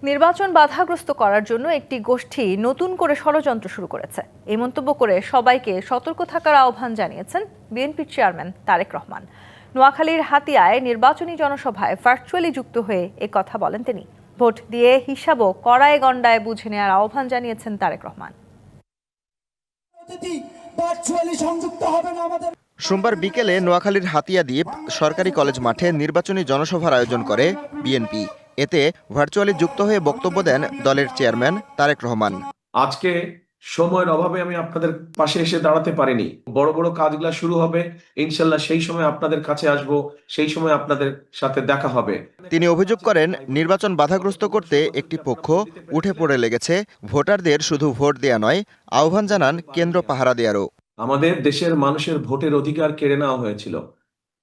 নির্বাচন বাধাগ্রস্ত করার জন্য একটি গোষ্ঠী নতুন করে ষড়যন্ত্র শুরু করেছে, এই মন্তব্য করে সবাইকে সতর্ক থাকার আহ্বান জানিয়েছেন বিএনপির চেয়ারম্যান তারেক রহমান। নোয়াখালীর হাতিয়ায় নির্বাচনী জনসভায় ভার্চুয়ালি যুক্ত হয়ে কথা বলেন তিনি। ভোট দিয়ে হিসাবও কড়ায় গণ্ডায় বুঝে নেওয়ার আহ্বান জানিয়েছেন তারেক রহমান। সোমবার বিকেলে নোয়াখালীর হাতিয়া দ্বীপ সরকারি কলেজ মাঠে নির্বাচনী জনসভার আয়োজন করে বিএনপি। এতে ভার্চুয়ালি যুক্ত হয়ে বক্তব্য দেন দলের চেয়ারম্যান তারেক রহমান। আজকে সময়ের অভাবে আমি আপনাদের পাশে এসে দাঁড়াতে পারিনি। বড় বড় কাজগুলো শুরু হবে ইনশাল্লাহ, সেই সময় আপনাদের কাছে আসব, সেই সময় আপনাদের সাথে দেখা হবে। তিনি অভিযোগ করেন, নির্বাচন বাধাগ্রস্ত করতে একটি পক্ষ উঠে পড়ে লেগেছে। ভোটারদের শুধু ভোট দেয়া নয়, আহ্বান জানান কেন্দ্র পাহারা দেয়ারও। আমাদের দেশের মানুষের ভোটের অধিকার কেড়ে নেওয়া হয়েছিল।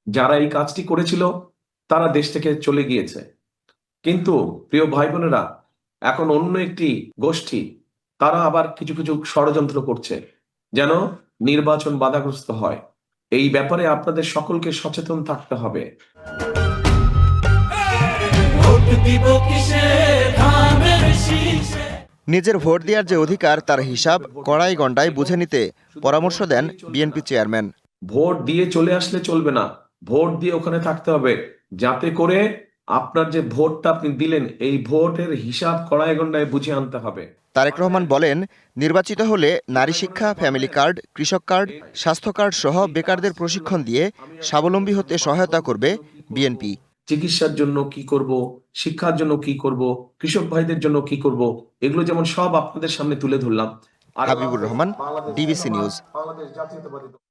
যারা এই কাজটি করেছিল তারা দেশ থেকে চলে গিয়েছে, কিন্তু প্রিয় ভাই বোনেরা, এখন অন্য একটি গোষ্ঠী তারা আবার কিছু কিছু ষড়যন্ত্র করছে যেন নির্বাচন বাধাগ্রস্ত হয়। এই ব্যাপারে আপনাদের সকলকে সচেতন থাকতে হবে। নিজের ভোট দেওয়ার যে অধিকার, তার হিসাব কড়াই গণ্ডায় বুঝে নিতে পরামর্শ দেন বিএনপি চেয়ারম্যান। ভোট দিয়ে চলে আসলে চলবে না, ভোট দিয়ে ওখানে থাকতে হবে, যাতে করে আপনার যে ভোটটা আপনি দিলেন এই ভোটের হিসাব কড়াই গণ্ডায় বুঝে আনতে হবে। তারেক রহমান বলেন, নির্বাচিত হলে নারী শিক্ষা, ফ্যামিলি কার্ড, কৃষক কার্ড, স্বাস্থ্য কার্ড সহ বেকারদের প্রশিক্ষণ দিয়ে স্বাবলম্বী হতে সহায়তা করবে বিএনপি। চিকিৎসার জন্য কি করব, শিক্ষার জন্য কি করব, কৃষক ভাইদের জন্য কি করব, এগুলো যেমন সব আপনাদের সামনে তুলে ধরলাম। Habibur Rahman, DBC news.